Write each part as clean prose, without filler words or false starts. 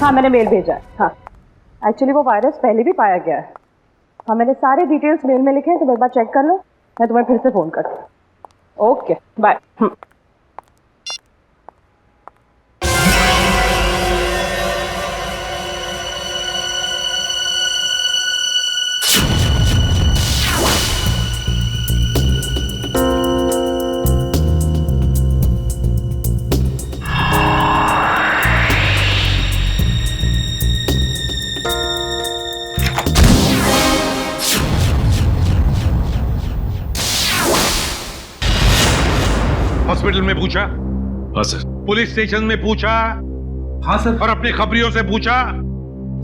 हाँ मैंने मेल भेजा है। हाँ एक्चुअली वो वायरस पहले भी पाया गया है। हाँ मैंने सारे डिटेल्स मेल में लिखे हैं, तुम एक बार चेक कर लो, मैं तुम्हें फिर से फोन करती हूँ। Okay bye. हॉस्पिटल में पूछा? हाँ सर। पुलिस स्टेशन में पूछा? हाँ सर। और अपने खबरियों से पूछा?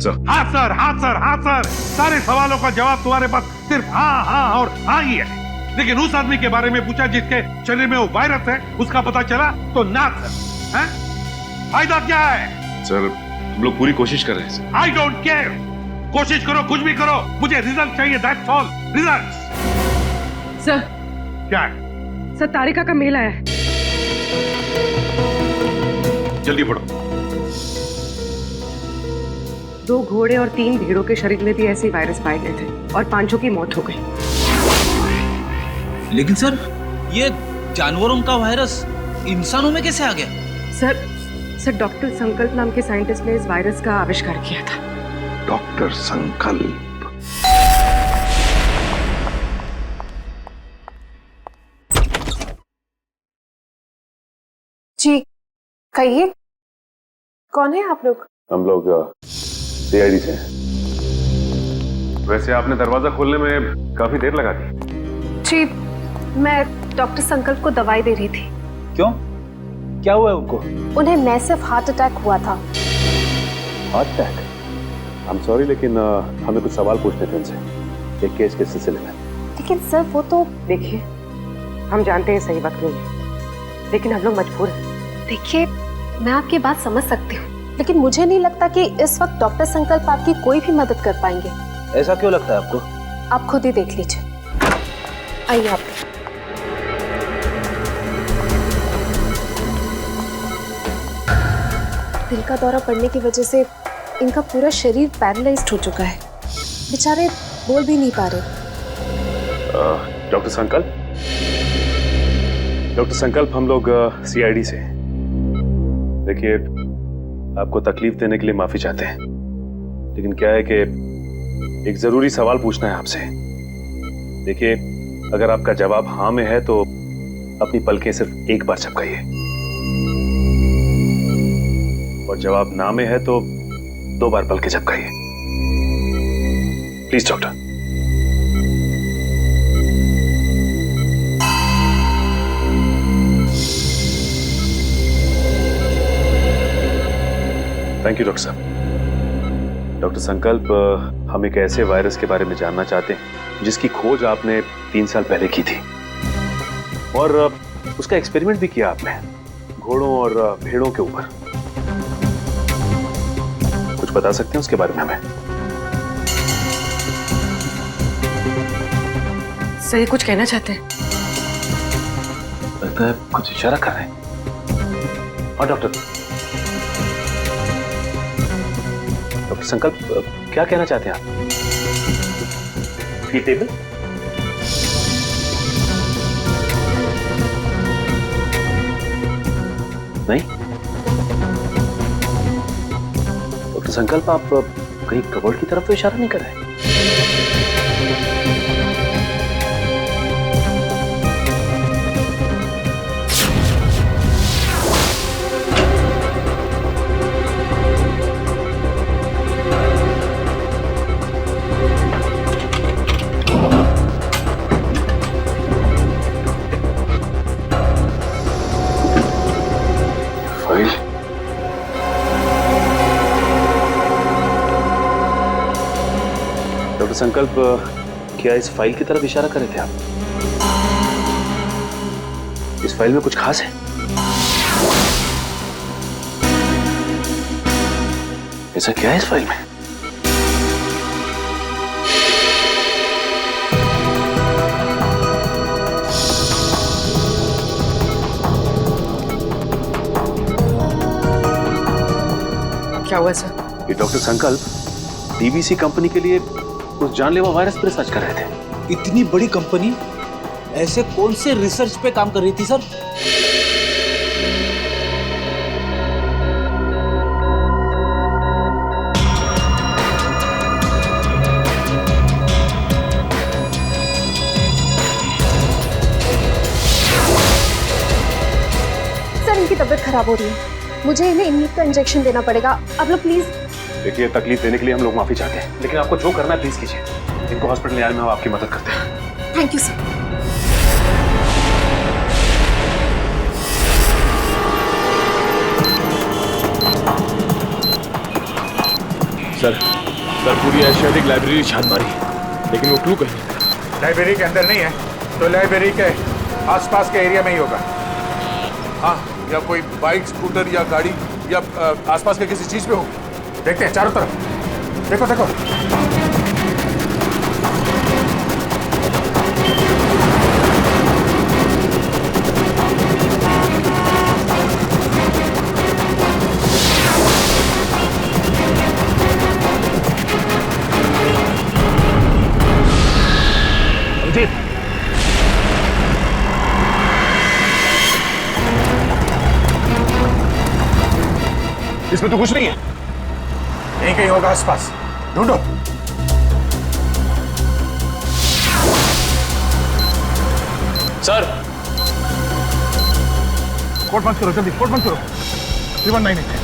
सर। हाँ सर, हाँ सर, हाँ सर। सारे सवालों का जवाब तुम्हारे पास सिर्फ हाँ हाँ और हाँ ही है। लेकिन उस आदमी के बारे में पूछा जिसके शरीर में वो वायरस है, उसका पता चला तो ना सर। हैं? फायदा क्या है? सर हम लोग पूरी कोशिश कर रहे हैं सर। I don't care. कोशिश करो, कुछ भी करो, मुझे रिजल्ट चाहिए, दैट्स ऑल। रिजल्ट। सर। क्या है? सर तारिका का मेल आया है। जल्दी पढ़ो। 2 घोड़े और 3 भेड़ों के शरीर में भी ऐसे ही वायरस पाए गए थे और 5 की मौत हो गई। लेकिन सर ये जानवरों का वायरस इंसानों में कैसे आ गया? सर डॉक्टर संकल्प नाम के साइंटिस्ट ने इस वायरस का आविष्कार किया था। डॉक्टर संकल्प। जी कहिए, कौन है आप लोग? हम लोग सीआईडी से हैं। वैसे आपने दरवाजा खोलने में काफी देर लगा दी। जी मैं डॉक्टर संकल्प को दवाई दे रही थी। क्यों, क्या हुआ है उनको? उन्हें मैसिव हार्ट अटैक हुआ था। Heart attack? I am sorry लेकिन हमें कुछ सवाल पूछने थे उनसे एक केस के सिलसिले में। लेकिन सर वो तो देखिए हम जानते हैं सही वक्त नहीं है, लेकिन हम लोग मजबूर हैं। देखिए मैं आपकी बात समझ सकती हूँ, लेकिन मुझे नहीं लगता कि इस वक्त डॉक्टर संकल्प आपकी कोई भी मदद कर पाएंगे। ऐसा क्यों लगता है आपको? आप खुद ही देख लीजिए। आइए आप। दिल का दौरा पड़ने की वजह से इनका पूरा शरीर पैरालाइज्ड हो चुका है, बेचारे बोल भी नहीं पा रहे। डॉक्टर संकल्प हम लोग सीआईडी से। देखिए आपको तकलीफ देने के लिए माफी चाहते हैं, लेकिन क्या है कि एक जरूरी सवाल पूछना है आपसे। देखिए अगर आपका जवाब हाँ में है तो अपनी पलकें सिर्फ एक बार झपकाइए, और जवाब ना में है तो 2 बार पलकें झपकाइए। Please doctor. Thank you doctor साहब। डॉक्टर संकल्प हम एक ऐसे वायरस के बारे में जानना चाहते हैं जिसकी खोज आपने 3 साल पहले की थी, और उसका एक्सपेरिमेंट भी किया आपने घोड़ों और भेड़ों के ऊपर। कुछ बता सकते हैं उसके बारे में हमें? सही कुछ कहना चाहते हैं? लगता है कुछ इशारा कर रहे हैं। और डॉक्टर संकल्प क्या कहना चाहते हैं आप? फीटेबल? नहीं? डॉक्टर संकल्प आप कहीं कबर्ड की तरफ तो इशारा नहीं कर रहे? डॉक्टर संकल्प क्या इस फाइल की तरफ इशारा कर रहे थे आप? इस फाइल में कुछ खास है? ऐसा क्या है इस फाइल में? क्या हुआ सर? ये डॉक्टर संकल्प डीवीसी कंपनी के लिए उस जानलेवा वायरस पर रिसर्च कर रहे थे। इतनी बड़ी कंपनी ऐसे कौन से रिसर्च पे काम कर रही थी सर? सर इनकी तबीयत खराब हो रही है, मुझे इन्हें इन्हीं का इंजेक्शन देना पड़ेगा। आप लोग प्लीज। देखिए, तकलीफ देने के लिए हम लोग माफी चाहते हैं, लेकिन आपको जो करना है प्लीज कीजिए। इनको हॉस्पिटल ले आने में हम आपकी मदद करते हैं। Thank you sir. सर पूरी एशियाटिक लाइब्रेरी छान मारी, लेकिन वो क्लू कहीं नहीं मिला। लाइब्रेरी के अंदर नहीं है तो लाइब्रेरी के आसपास के एरिया में ही होगा। हाँ, या कोई बाइक, स्कूटर या गाड़ी या आसपास के किसी चीज पे हो। देखते हैं चारों तरफ। देखो देखो। इसमें तो कुछ नहीं है। यहीं कहीं होगा आसपास, ढूंढो। सर कोट बंद करो, जल्दी कोट बंद करो। 319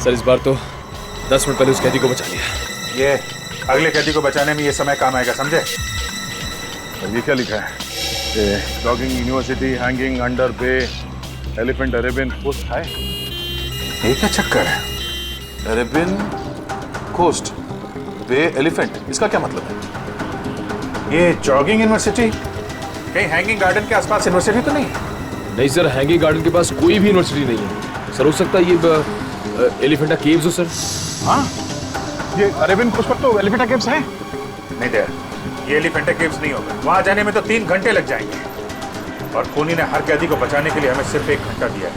सर इस बार तो 10 मिनट पहले उस कैदी को बचा लिया। ये अगले कैदी को बचाने में ये समय काम आएगा, समझे? ये क्या लिखा है? Jogging university hanging under bay elephant Arabian coast है। ये क्या चक्कर है? अरेबियन कोस्ट बे एलिफेंट, इसका क्या मतलब है? ये जॉगिंग यूनिवर्सिटी कहीं हैंगिंग गार्डन के आसपास यूनिवर्सिटी तो नहीं? नहीं सर, हैंगिंग गार्डन के पास कोई भी यूनिवर्सिटी नहीं है। सर हो सकता है ये एलिफेंटा केव्स हो सर। हाँ, ये अरेबियन कोस्ट पर तो एलिफेंटा केव्स है। नहीं दे, ये एलिफेंटा केव्स नहीं होगा। वहां जाने में तो 3 घंटे लग जाएंगे, और खूनी ने हर कैदी को बचाने के लिए हमें सिर्फ 1 घंटा दिया है।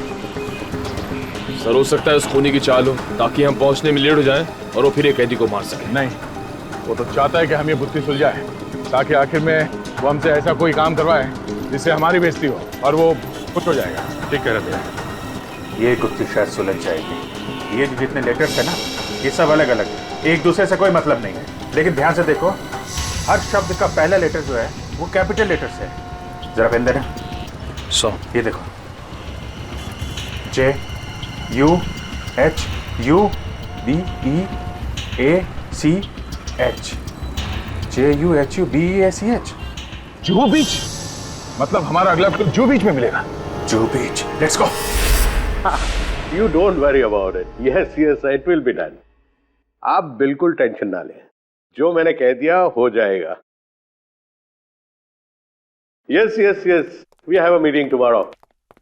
सर हो सकता है उस खूनी की चाल हो ताकि हम पहुंचने में लेट हो जाएं और वो फिर एक कैदी को मार सके। नहीं, वो तो चाहता है कि हम ये बुद्धि सुलझाए ताकि आखिर में वो हमसे ऐसा कोई काम करवाए जिससे हमारी बेइज्जती हो और वो खुश हो जाएगा। ठीक कह रहे थे। ये गुत्थी शायद सुलझ जाएगी। ये जो जितने लेटर्स है ना, ये सब अलग अलग है, एक दूसरे से कोई मतलब नहीं है। लेकिन ध्यान से देखो, हर शब्द का पहला लेटर जो है वो कैपिटल लेटर से है। जरा पेन देना। ये देखो, JUHUBEACH, JUHUBEACH। जुहू बीच, मतलब हमारा अगला फिल्म जुहू बीच में मिलेगा। Juhu beach, let's go. You don't worry about it. Yes, it will be done. आप बिल्कुल टेंशन ना लें, जो मैंने कह दिया हो जाएगा। Yes, we have a meeting tomorrow.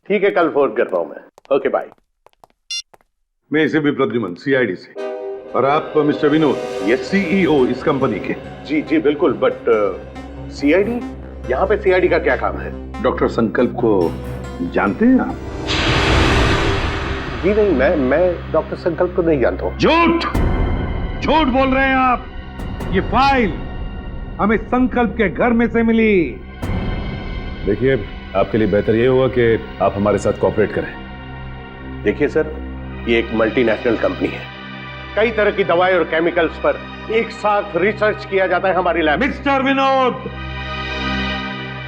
ठीक है, कल फोन करता हूं मैं। Okay bye. मैं इसे भी प्रद्युमन, सीआईडी से, और आप मिस्टर विनोद, ये सीईओ इस कंपनी के। जी बिल्कुल, बट सीआईडी, यहाँ पे सीआईडी का क्या काम है? डॉक्टर संकल्प को जानते हैं आप? जी नहीं, मैं डॉक्टर संकल्प को नहीं जानता हूँ। झूठ बोल रहे हैं आप। ये फाइल हमें संकल्प के घर में से मिली। देखिए, आपके लिए बेहतर ये होगा कि आप हमारे साथ कोऑपरेट करें। देखिए सर, ये एक मल्टीनेशनल कंपनी है। कई तरह की दवाई और केमिकल्स पर एक साथ रिसर्च किया जाता है हमारी लैब में। मिस्टर विनोद,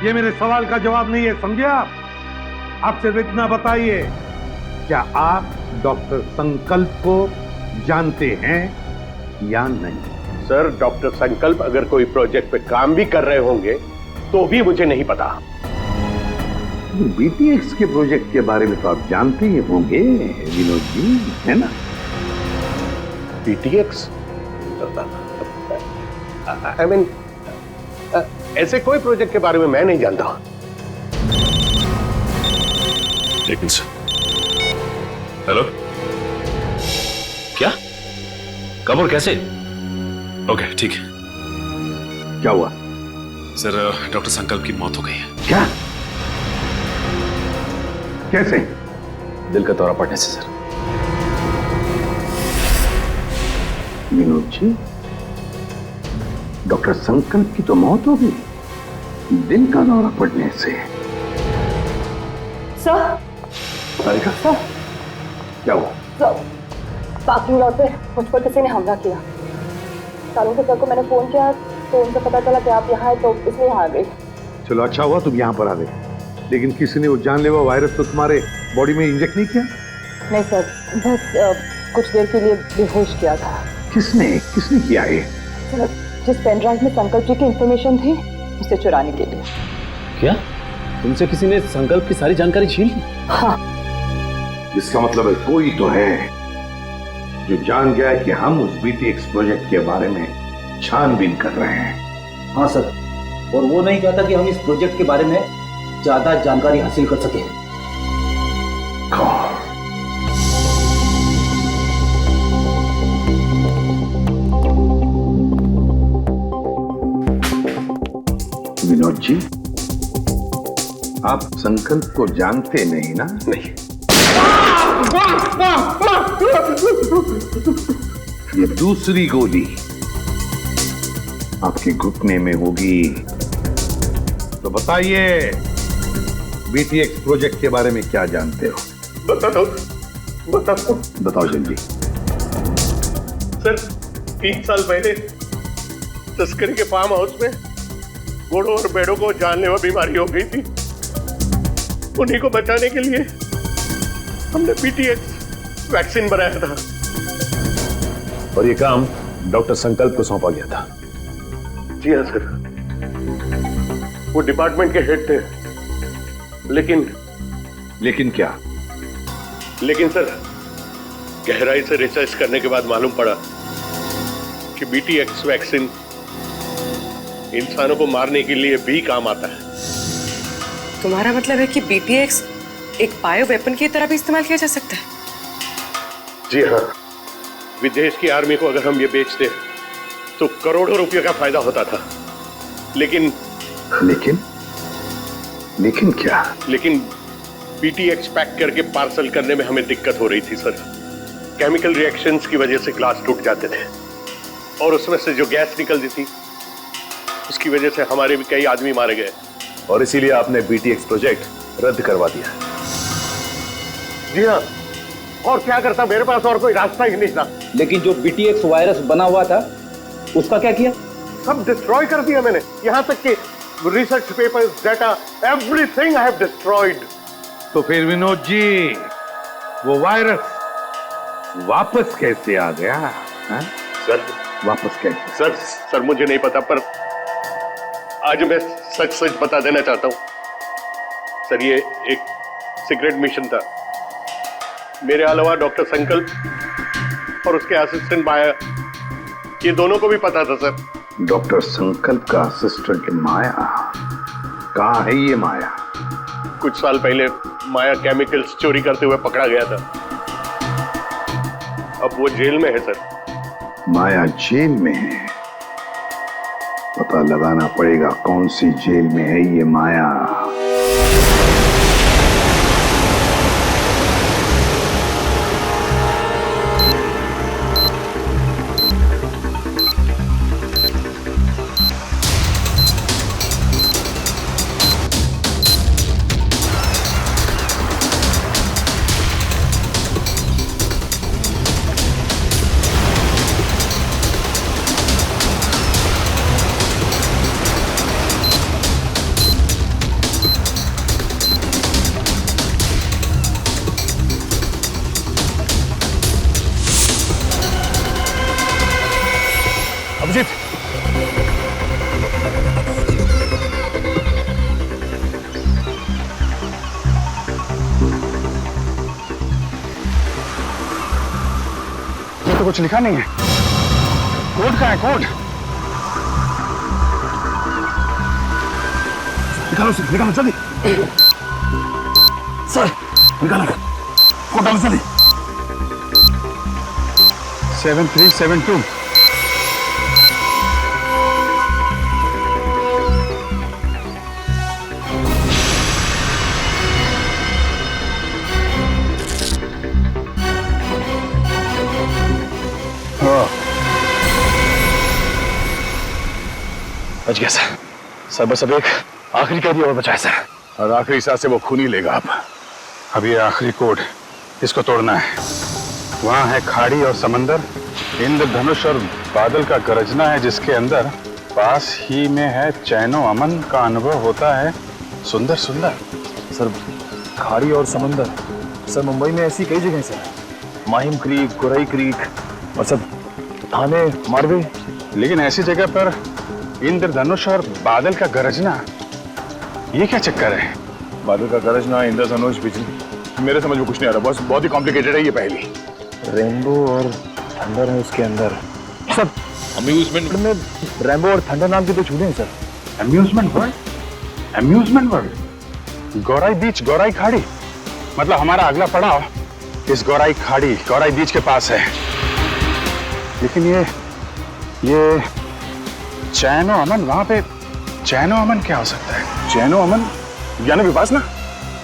ये मेरे सवाल का जवाब नहीं है, समझे आप? आप सिर्फ इतना बताइए, क्या आप डॉक्टर संकल्प को जानते हैं या नहीं? सर, डॉक्टर संकल्प अगर कोई प्रोजेक्ट पे काम भी कर रहे होंगे तो भी मुझे नहीं पता। बीटीएक्स के प्रोजेक्ट के बारे में तो आप जानते ही होंगे विनोद जी, है ना? बीटीएक्स? आई मीन, ऐसे कोई प्रोजेक्ट के बारे में मैं नहीं जानता। लेकिन हेलो, क्या, कब और कैसे? ओके ठीक है। क्या हुआ? सर, डॉक्टर संकल्प की मौत हो गई है। क्या? कैसे? दिल का दौरा पड़ने से सर। विनोद जी, डॉक्टर संकल्प की तो मौत हो गई, दिल का दौरा पड़ने से? सर, सारिका, क्या हुआ? सर, पार्किंग लॉट पे मुझ पर किसी ने हमला किया। सालों के सर को मैंने फोन किया तो उनसे पता चला कि आप यहाँ हैं, तो इसलिए यहाँ आ गई। चलो अच्छा हुआ तुम यहाँ पर आ गए, लेकिन किसी ने वो जानलेवा वायरस तो तुम्हारे बॉडी में इंजेक्ट नहीं किया? नहीं सर, बस कुछ देर के लिए बेहोश किया था। किसने किसने किया ये? सर, जिस पेन ड्राइव में संकल्प जी की इंफॉर्मेशन थी उसे चुराने के लिए। क्या तुमसे किसी ने संकल्प की सारी जानकारी छीन ली? हाँ। इसका मतलब है कोई तो है जो जान गया कि हम उस बीटीएक्स प्रोजेक्ट के बारे में छानबीन कर रहे हैं। हाँ सर, और वो नहीं चाहता कि हम इस प्रोजेक्ट के बारे में ज्यादा जानकारी हासिल कर सकें। कौन? विनोद जी, आप संकल्प को जानते नहीं ना? नहीं। ये दूसरी गोली आपके घुटने में होगी। तो बताइए, बीटीएक्स प्रोजेक्ट के बारे में क्या जानते हो? बताओ जल्दी। सर, 3 साल पहले तस्करी के फार्म हाउस में घोड़ों और भेड़ों को जानलेवा बीमारी हो गई थी। उन्हीं को बचाने के लिए हमने बीटीएक्स वैक्सीन बनाया था। और ये काम डॉक्टर संकल्प को सौंपा गया था। जी हाँ सर, वो डिपार्टमेंट के हेड थे। लेकिन क्या? लेकिन सर, गहराई से रिसर्च करने के बाद मालूम पड़ा कि बीटीएक्स वैक्सीन इंसानों को मारने के लिए भी काम आता है। तुम्हारा मतलब है कि बीटीएक्स एक बायो वेपन की तरह भी इस्तेमाल किया जा सकता है? जी हाँ, विदेश की आर्मी को अगर हम ये बेचते तो करोड़ों रुपयों का फायदा होता था। लेकिन क्या? लेकिन बीटीएक्स पैक करके पार्सल करने में हमें दिक्कत हो रही थी सर। केमिकल रिएक्शंस की वजह से ग्लास टूट जाते थे और उसमें से जो गैस निकलती थी उसकी वजह से हमारे भी कई आदमी मारे गए। और इसीलिए आपने बीटीएक्स प्रोजेक्ट रद्द करवा दिया। जी हाँ, और क्या करता, मेरे पास और कोई रास्ता ही नहीं था। लेकिन जो बीटीएक्स वायरस बना हुआ था उसका क्या किया? सब डिस्ट्रॉय कर दिया मैंने, यहाँ तक कि research papers, data, everything I have destroyed. तो फिर विनोद जी, वो वायरस वापस कैसे आ गया? हा? सर, वापस कैसे? सर मुझे नहीं पता, पर आज मैं सच बता देना चाहता हूं। सर, ये एक सीक्रेट मिशन था। मेरे अलावा डॉक्टर संकल्प और उसके असिस्टेंट माया, ये दोनों को भी पता था सर। डॉक्टर संकल्प का असिस्टेंट माया? कहाँ है ये माया? कुछ साल पहले माया केमिकल्स चोरी करते हुए पकड़ा गया था। अब वो जेल में है सर। माया जेल में है? पता लगाना पड़ेगा कौन सी जेल में है ये माया। तो कुछ लिखा नहीं है। कोड कहाँ है? कोड निकालो सर, निकालो जल्दी। सर निकालो कोड, डालो जल्दी। 7372। बच गया सर। सर बस अब एक आखिरी कैदी और बचा है सर। और आखिरी सांस से वो खून ही लेगा अब। अब ये आखिरी कोड, इसको तोड़ना है। वहां है खाड़ी और समंदर, इंद्रधनुष और बादल का गरजना है जिसके अंदर, पास ही में है चैनो अमन का अनुभव होता है सुंदर सुंदर। सर खाड़ी और समंदर, सर मुंबई में ऐसी कई जगह हैं सर। माहिम क्रीक, गुराई क्रीक और सर थाने, मारवे। लेकिन ऐसी जगह पर इंद्रधनुष और बादल का गरजना, ये क्या चक्कर है? बादल का गरजना, इंद्रधनुष, बिजली, मेरे समझ में कुछ नहीं आ रहा। बहुत ही कॉम्प्लिकेटेड है ये पहली। रेनबो और थंडर है उसके अंदर। सर अम्यूजमेंट में रेनबो और थंडर नाम की तो छूटे हैं sir. Amusement world, amusement world, Gorai beach, Gorai खाड़ी। मतलब हमारा अगला पड़ाव इस गौराई खाड़ी, गौराई बीच के पास है। लेकिन ये चैनो अमन, वहां पे चैनो अमन क्या हो सकता है? चैनो अमन यानी विपासना,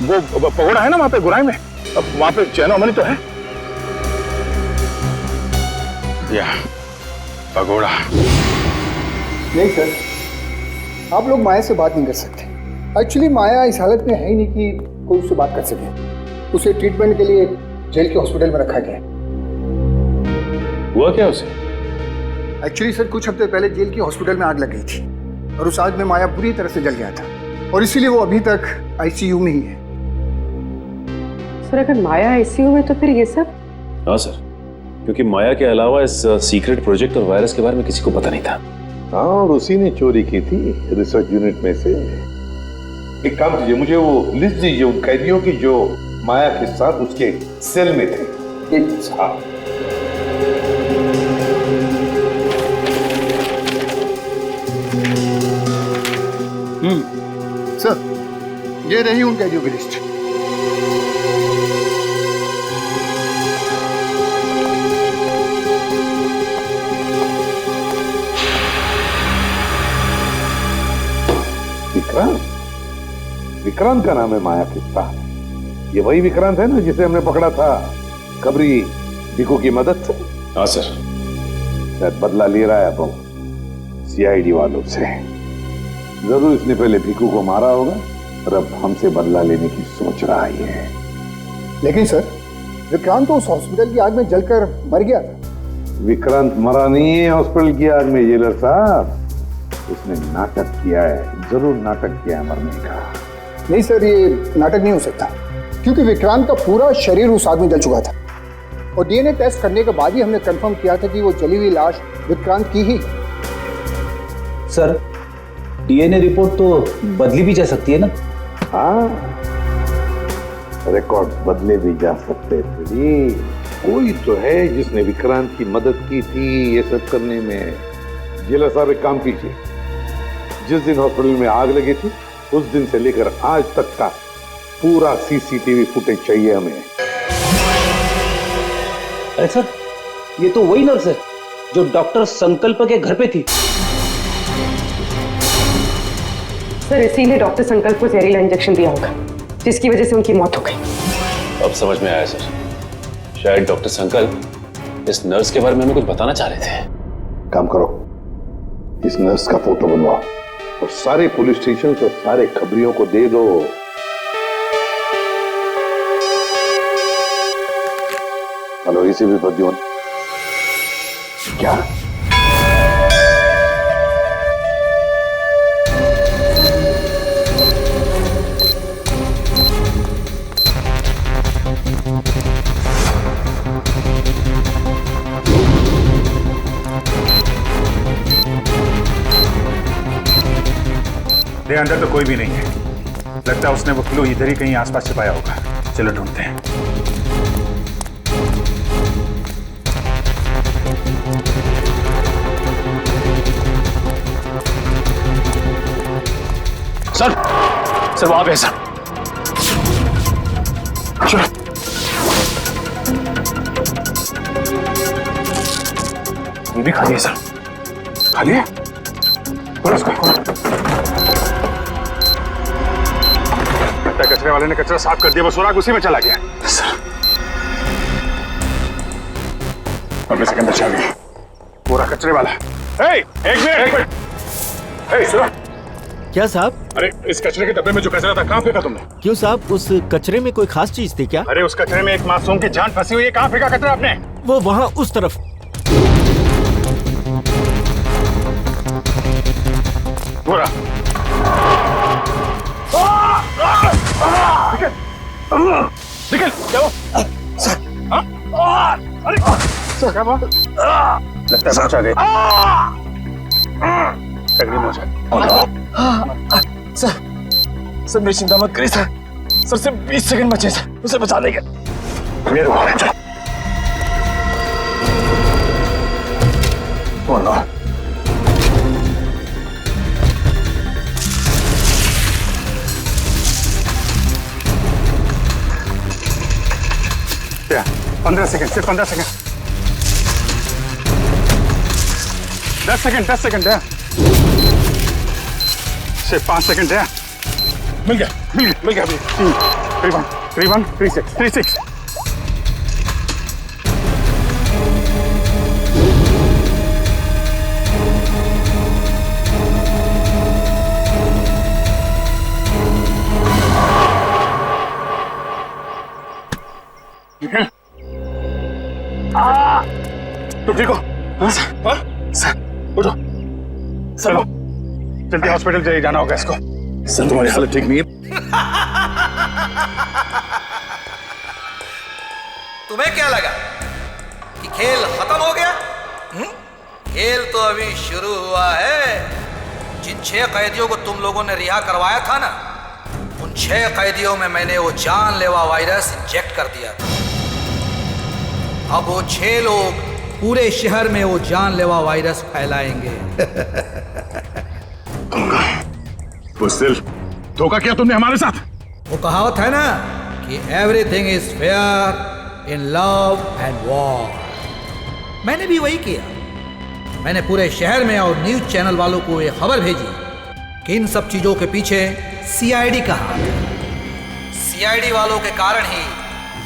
वो पगोड़ा है ना वहां पे गुराई में, अब वहां पे चैनो अमन ही तो है। या पगोड़ा। नहीं सर, आप लोग माया से बात नहीं कर सकते। एक्चुअली माया इस हालत में है ही नहीं कि कोई उससे बात कर सके। उसे ट्रीटमेंट के लिए जेल के हॉस्पिटल में रखा गया। हुआ क्या उसे? एक्चुअली सर कुछ हफ्ते पहले जेल के हॉस्पिटल में आग लग गई थी और उस आग में माया पूरी तरह से जल गया था और इसीलिए वो अभी तक आईसीयू में ही है। सर अगर माया आईसीयू में तो फिर ये सब? हाँ सर, क्योंकि माया के अलावा इस सीक्रेट प्रोजेक्ट और वायरस के बारे में किसी को पता नहीं था। हाँ, और उसी ने चोरी की थी रिसर्च यूनिट में से। एक काम कीजिए, मुझे वो लिस्ट दीजिए उन कैदियों की जो माया के साथ उसके सेल में थे। एक साथ सर, ये रही उन कैदियों की लिस्ट। विक्रांत का नाम है माया के साथ। ये वही विक्रांत है ना जिसे हमने पकड़ा था कबरी भिकू की मदद से? हाँ सर। शायद बदला ले रहा है अब सीआईडी वालों से। जरूर इसने पहले भिकू को मारा होगा और अब हमसे बदला लेने की सोच रहा है। लेकिन सर, विक्रांत तो उस हॉस्पिटल की आग में जलकर मर गया था। विक्रांत मरा नहीं है हॉस्पिटल की आग में जेलर साहब, उसने नाटक किया है। जरूर नाटक किया है मरने का। नहीं सर, ये नाटक नहीं हो सकता क्योंकि विक्रांत का पूरा शरीर उस आग में जल चुका था और डीएनए टेस्ट करने के बाद ही हमने कंफर्म किया था कि वो जली हुई लाश विक्रांत की ही। सर डीएनए रिपोर्ट तो बदली भी जा सकती है ना? हाँ, रिकॉर्ड बदले भी जा सकते थे। कोई तो है जिसने विक्रांत की मदद की थी ये सब करने में। जेलर साहब एक काम कीजिए, जिस दिन हॉस्पिटल में आग लगी थी उस दिन से लेकर आज तक का पूरा सीसीटीवी फुटेज चाहिए हमें। अरे सर, ये तो वही नर्स है जो डॉक्टर संकल्प के घर पे थी। सर इसीलिए डॉक्टर संकल्प को जहरीला इंजेक्शन दिया होगा जिसकी वजह से उनकी मौत हो गई। अब समझ में आया सर, शायद डॉक्टर संकल्प इस नर्स के बारे में हमें कुछ बताना चाह रहे थे। काम करो, इस नर्स का फोटो बनवाओ और सारे पुलिस स्टेशन और सारे खबरियों को दे दो। हेलो, इसी भी बद्योन क्या? दे अंदर तो कोई भी नहीं है। लगता है उसने वो क्लू इधर ही कहीं आसपास छिपाया होगा। चलो ढूंढते हैं। सर वो आ गए सर। चलो ये भी खाली है सर। खाली है? खोलो इसको, खोलो। कचरे वाले ने कचरा साफ कर दिया, वो सुराग उसी में चला गया। सर अपने सेकंड अच्छा गया पूरा कचरे वाला। एक मिनट सुनो। क्या साहब? अरे इस कचरे के डब्बे में जो कचरा था कहाँ फेंका तुमने? क्यों साहब, उस कचरे में कोई खास चीज थी क्या? अरे उस कचरे में एक मासूम की जान फंसी हुई है, कहाँ फेंका कचरा आपने? वो वहाँ उस तरफ। पूरा निकल चलो। अरे क्या हुआ? लगता है पहुंचा गए। सर मेरी चिंता मत करिए सर सिर्फ 20 सेकंड बचे सर, उसे बचा लेंगे। मेरे क्या 15 सेकंड, सिर्फ 15 सेकंड। 10 सेकंड, 10 सेकंड है, सिर्फ 5 सेकंड है। मिल गया 31 36 तुम ठीक हो? हाँ सर उठो, चलो जल्दी हॉस्पिटल जाइए, जाना होगा इसको। सर तुम्हारी हालत ठीक नहीं है। तुम्हें क्या लगा कि खेल खत्म हो गया? खेल तो अभी शुरू हुआ है। जिन 6 कैदियों को तुम लोगों ने रिहा करवाया था ना, उन 6 कैदियों में मैंने वो जानलेवा वायरस इंजेक्ट कर दिया था। अब वो 6 लोग पूरे शहर में वो जानलेवा वायरस फैलाएंगे। वो सिर्फ धोखा किया तुमने हमारे साथ। वो कहावत है ना कि everything is fair in love and war. मैंने भी वही किया। मैंने पूरे शहर में और न्यूज चैनल वालों को ये खबर भेजी कि इन सब चीजों के पीछे सीआईडी का हाथ है। सीआईडी वालों के कारण ही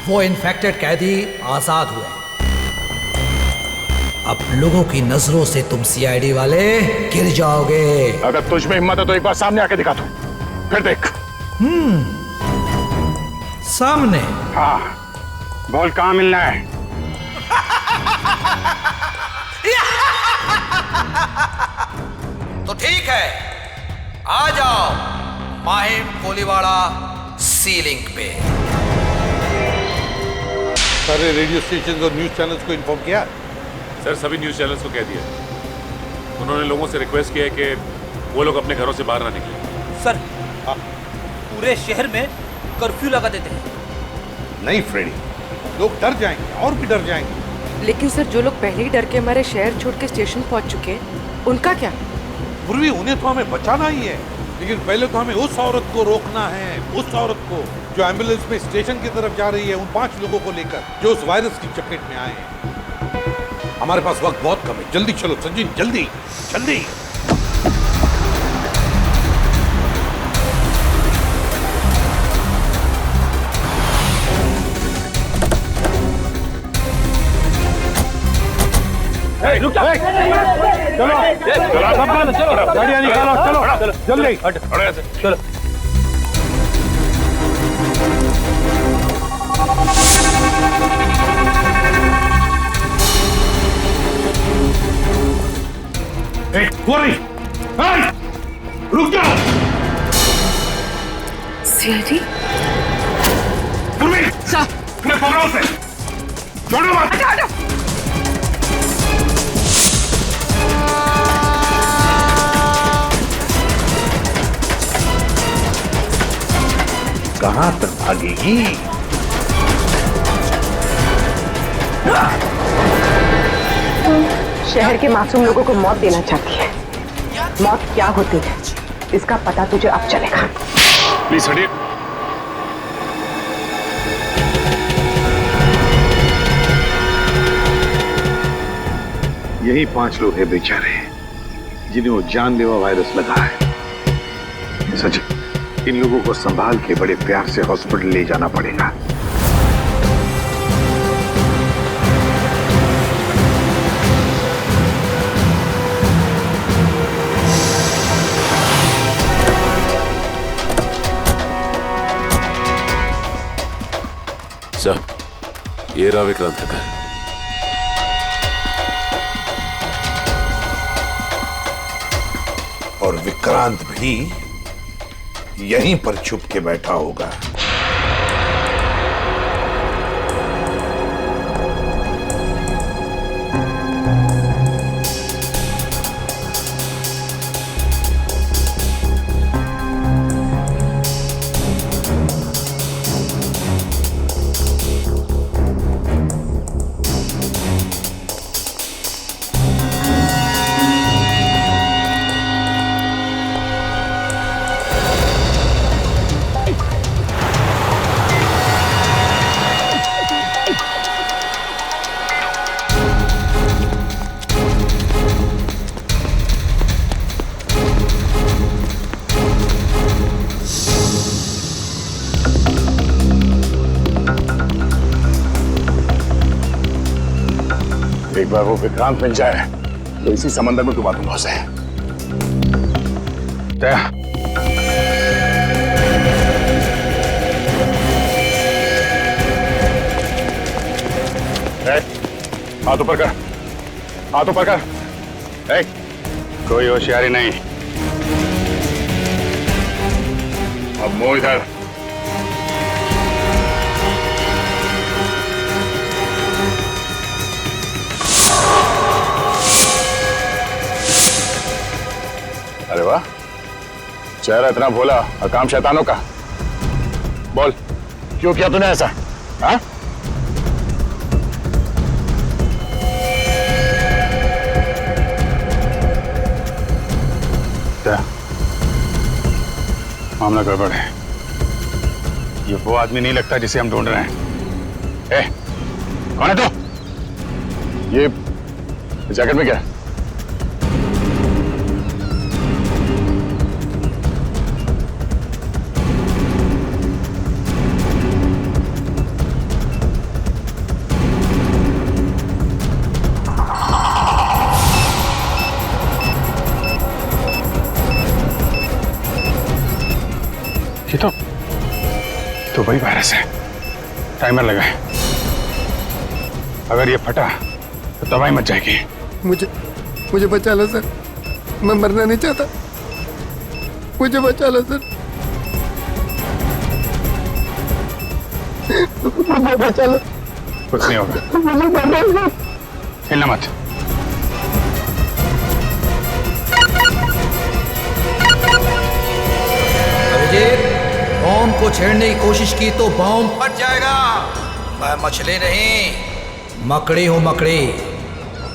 वो इन्फेक्टेड कैदी आजाद हुए। अब लोगों की नजरों से तुम सीआईडी वाले गिर जाओगे। अगर तुझ में हिम्मत है तो एक बार सामने आके दिखा दो, फिर देख। सामने? हाँ, बोल कहाँ मिलना है? तो ठीक है, आ जाओ माहिम कोलीवाड़ा सीलिंग पे। सारे रेडियो स्टेशन और न्यूज चैनल्स को इन्फॉर्म किया? सर सभी न्यूज चैनल्स को कह दिया। उन्होंने लोगों से रिक्वेस्ट किया है कि वो लोग अपने घरों से बाहर ना निकलें। सर पूरे शहर में कर्फ्यू लगा देते हैं। नहीं फ्रेडी, लोग डर जाएंगे और भी डर जाएंगे। लेकिन सर जो लोग पहले ही डर के हमारे शहर छोड़ के स्टेशन पहुंच चुके हैं, उनका क्या? पूर्वी उन्हें तो हमें बचाना ही है, लेकिन पहले तो हमें उस औरत को रोकना है, उस औरत को जो एम्बुलेंस में स्टेशन की तरफ जा रही है, उन 5 लोगों को लेकर जो उस वायरस की चपेट में आए हैं। हमारे पास वक्त बहुत कम है, जल्दी चलो संजीन, जल्दी जल्दी। रुक जाओ, चलो गाड़ियाँ निकालो, चलो जल्दी चलो। रुक जाओ। सीआईडी? पूर्वी, अपने पकड़ो से, छोड़ो मत। कहां तक भागेगी? शहर के मासूम लोगों को मौत देना चाहती है। मौत क्या होती है इसका पता तुझे अब चलेगा। प्लीज हटिए। यही 5 लोग हैं बेचारे जिन्हें वो जानलेवा वायरस लगा है। सच, इन लोगों को संभाल के बड़े प्यार से हॉस्पिटल ले जाना पड़ेगा। सर, ये रहा विक्रांत का घर। और विक्रांत भी यहीं पर छुप के बैठा होगा। एक बार वो विक्रांत मिल जाए तो इसी समंदर में डुबा दूंगा उसे। हाथ ऊपर कर, हाथ ऊपर कर। कोई होशियारी नहीं। अब मुंह इधर। अरे वाह, चेहरा इतना भोला और काम शैतानों का। बोल, क्यों किया तूने ऐसा? हाँ? क्या मामला गड़बड़ है? ये वो आदमी नहीं लगता जिसे हम ढूंढ रहे हैं। कौन है तू? ये जैकेट में क्या है? ये तो वही वायरस है। टाइमर लगा है। अगर ये फटा तो तबाही मच जाएगी। मुझे बचा लो सर, मैं मरना नहीं चाहता। मुझे बचा लो सर, मुझे बचा लो। कुछ नहीं होगा, हिलना मत। बॉम्ब को छेड़ने की कोशिश की तो बॉम्ब फट जाएगा। मैं मछली नहीं, मकड़ी हूँ, मकड़ी।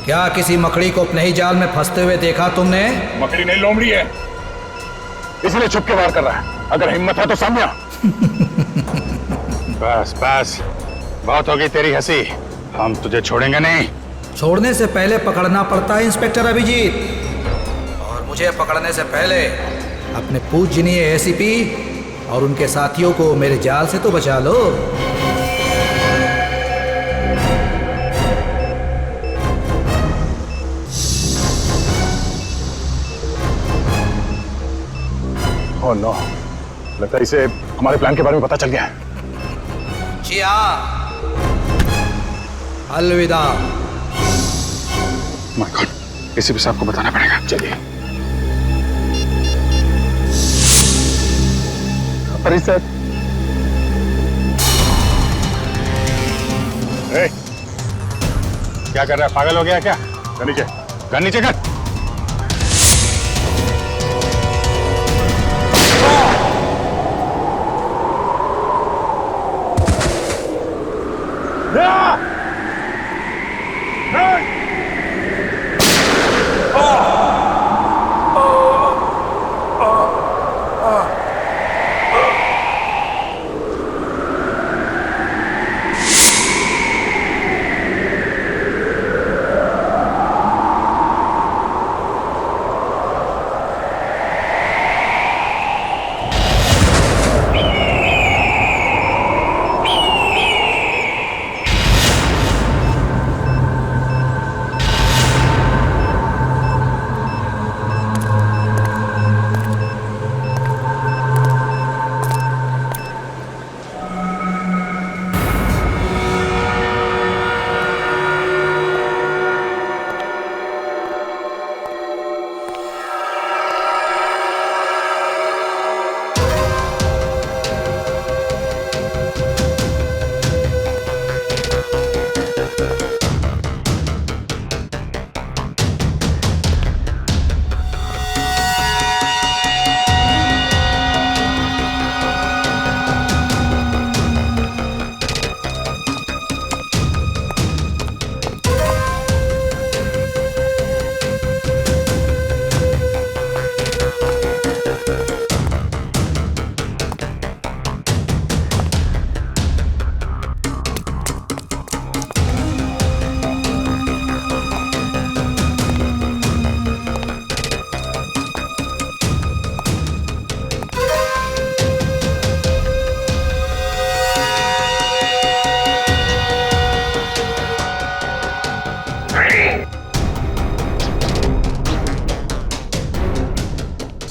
क्या किसी मकड़ी को अपने ही जाल में फंसते हुए देखा तुमने? मकड़ी नहीं, लोमड़ी है, इसलिए छुप के वार कर रहा है। अगर हिम्मत है तो सामने आ। बस बस, बहुत होगी तेरी हंसी। हम तुझे छोड़ेंगे नहीं। छोड़ने से पहले पकड़ना पड़ता है इंस्पेक्टर अभिजीत, और मुझे पकड़ने से पहले अपने पूजनीय एसीपी और उनके साथियों को मेरे जाल से तो बचा लो। ओह नो, लगता है इसे हमारे प्लान के बारे में पता चल गया है। जी हाँ, अलविदा। माय गॉड, एसीपी साहब को बताना पड़ेगा। चलिए। अरे सर, क्या कर रहा है? पागल हो गया क्या? गन नीचे, गन नीचे कर।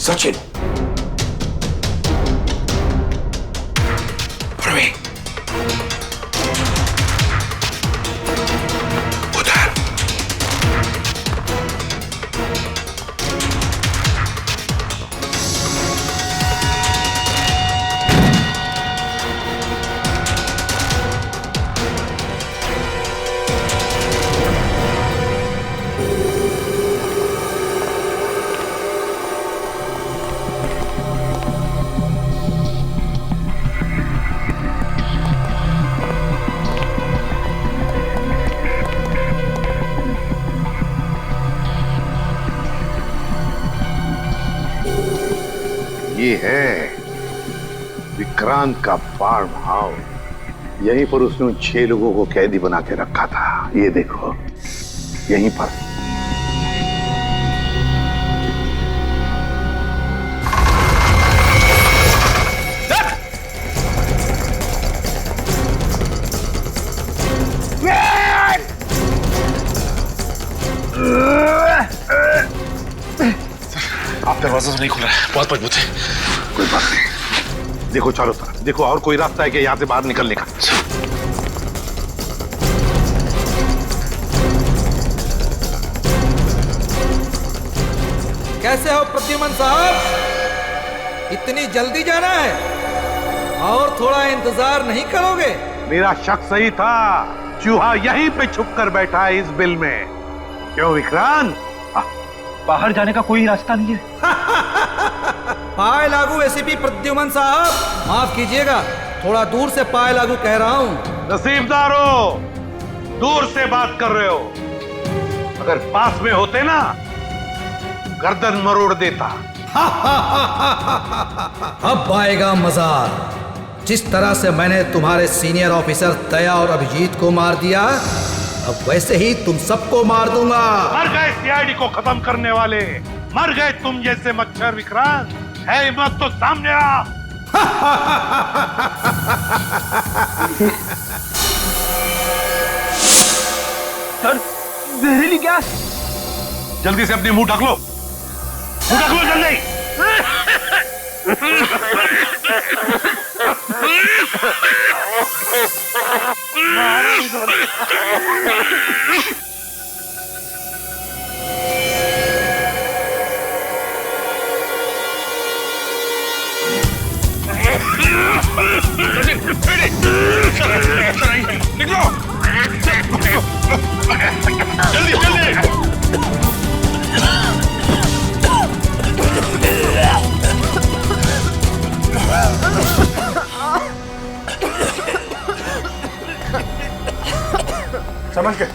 सचिन, प्रवीण, उधर, ये है विक्रांत का फार्म हाउस। यहीं पर उसने उन 6 लोगों को कैदी बना के रखा था। ये देखो, यहीं पर। आप दरवाजा तो नहीं खुल रहा है, बहुत मजबूत है। कोई बात नहीं, देखो चारों तरफ देखो, और कोई रास्ता है कि यहां से बाहर निकलने का? कैसे हो प्रद्युमन साहब, इतनी जल्दी जाना है और थोड़ा इंतजार नहीं करोगे? मेरा शक सही था, चूहा यहीं पे छुप कर बैठा है इस बिल में। क्यों विक्रांत? बाहर जाने का कोई रास्ता नहीं है। पाए लागू एसीपी प्रद्युमन साहब, माफ कीजिएगा, थोड़ा दूर से पाए लागू कह रहा हूँ। नसीबदारो, दूर से बात कर रहे हो, अगर पास में होते ना गर्दन मरोड़ देता। अब आएगा मजा। जिस तरह से मैंने तुम्हारे सीनियर ऑफिसर दया और अभिजीत को मार दिया, अब वैसे ही तुम सबको मार दूंगा। मर गए सीआईडी को खत्म करने वाले, मर गए तुम जैसे मच्छर। विक्रांत, है हिम्मत तो सामने आ। सर, जहरीली गैस। जल्दी से अपनी मुंह ढक लो, मुंह ढक लो जल्दी। निकलो, जल्दी जल्दी। समझ गए?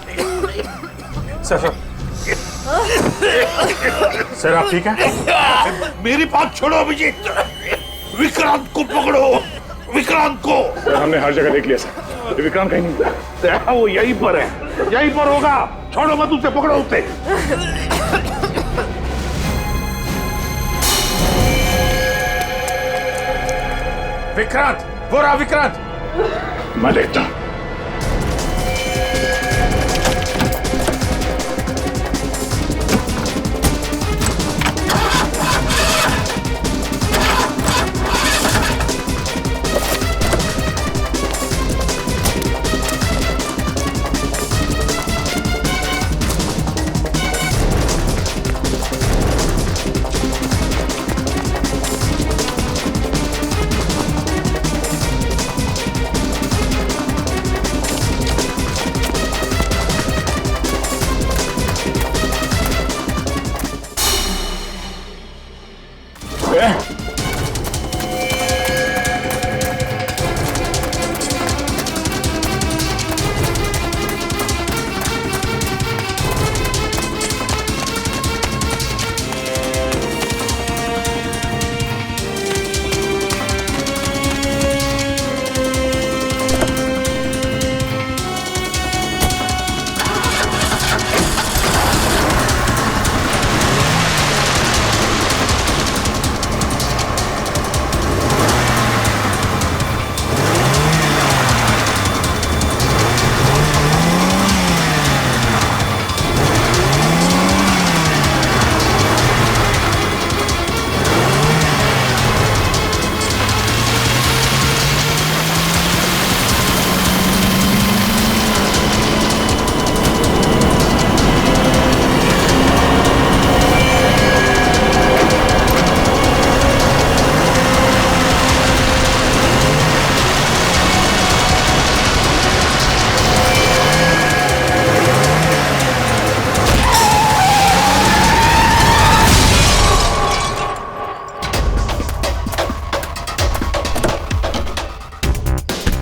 सर सर आप ठीक हैं? मेरी बात छोड़ो अभिजीत, विक्रांत को पकड़ो, विक्रांत को। सर हमने हर जगह देख लिया सर, ये विक्रांत कहीं नहीं मिला। वो यहीं पर है, यहीं पर होगा। छोड़ो मत उसे, पकड़ो उसे। विक्रांत, वो रहा विक्रांत। मैं देखता हूं।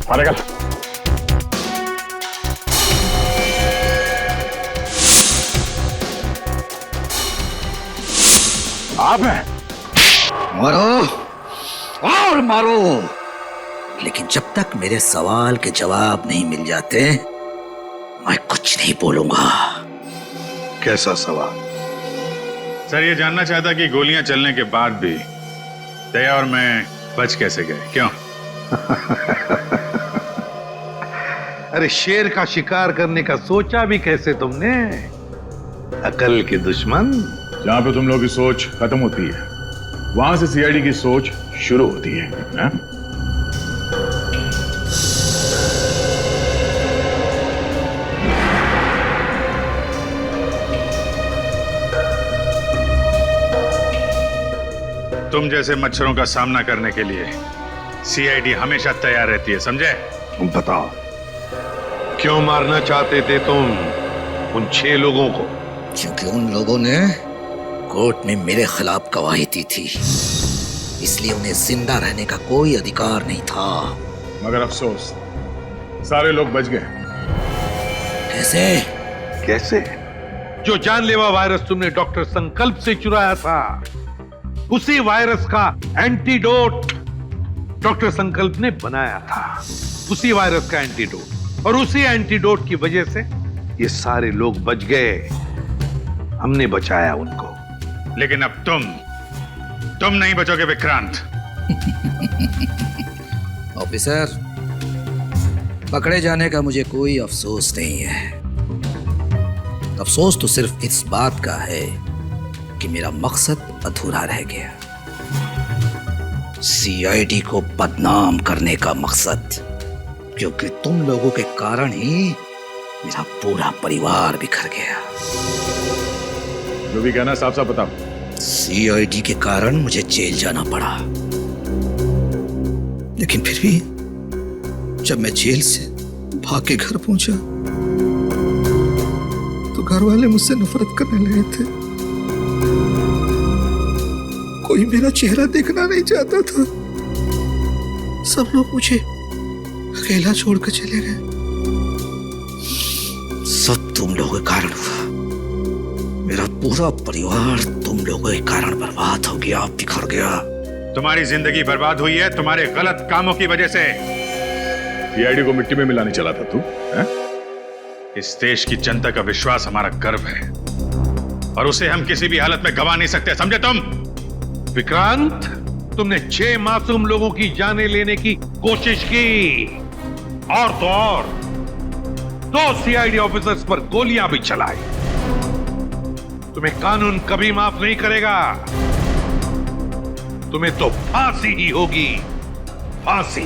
बाहर निकल। आप हैं? मारो और मारो, लेकिन जब तक मेरे सवाल के जवाब नहीं मिल जाते मैं कुछ नहीं बोलूंगा। कैसा सवाल? सर ये जानना चाहता कि गोलियां चलने के बाद भी दया और मैं बच कैसे गए, क्यों? अरे शेर का शिकार करने का सोचा भी कैसे तुमने? अकल के दुश्मन। जहां पे तुम लोगों की सोच खत्म होती है वहां से सीआईडी की सोच शुरू होती है, ना? तुम जैसे मच्छरों का सामना करने के लिए सीआईडी हमेशा तैयार रहती है, समझे? तुम बताओ, क्यों मारना चाहते थे तुम उन 6 लोगों को? क्योंकि उन लोगों ने कोर्ट में मेरे खिलाफ गवाही दी थी, इसलिए उन्हें जिंदा रहने का कोई अधिकार नहीं था। मगर अफसोस सारे लोग बच गए। कैसे? कैसे? जो जानलेवा वायरस तुमने डॉक्टर संकल्प से चुराया था, उसी वायरस का एंटीडोट डॉक्टर संकल्प ने बनाया था। उसी वायरस का एंटीडोट, और उसी एंटीडोट की वजह से ये सारे लोग बच गए। हमने बचाया उनको। लेकिन अब तुम नहीं बचोगे विक्रांत। ऑफिसर, पकड़े जाने का मुझे कोई अफसोस नहीं है। अफसोस तो सिर्फ इस बात का है कि मेरा मकसद अधूरा रह गया। सीआईडी को बदनाम करने का मकसद, क्योंकि तुम लोगों के कारण ही मेरा पूरा परिवार बिखर गया। जो भी कहना साफ साफ बताओ। सीआईडी के कारण मुझे जेल जाना पड़ा, लेकिन फिर भी जब मैं जेल से भाग के घर पहुंचा तो घर वाले मुझसे नफरत करने लगे थे। कोई मेरा चेहरा देखना नहीं चाहता था। सब लोग मुझे अकेला छोड़कर चले गए। सब तुम लोगों के कारण हुआ। मेरा पूरा परिवार तुम लोगों के कारण बर्बाद हो गया, बिखर गया। तुम्हारी जिंदगी बर्बाद हुई है तुम्हारे गलत कामों की वजह से। सीआईडी को मिट्टी में मिलाने चला था तू, हैं? इस देश की जनता का विश्वास हमारा गर्व है, और उसे हम किसी भी हालत में गवा नहीं सकते, समझे तुम? विक्रांत, तुमने 6 मासूम लोगों की जानें लेने की कोशिश की, और तो और 2 सीआईडी ऑफिसर्स पर गोलियां भी चलाई। तुम्हें कानून कभी माफ नहीं करेगा। तुम्हें तो फांसी ही होगी, फांसी।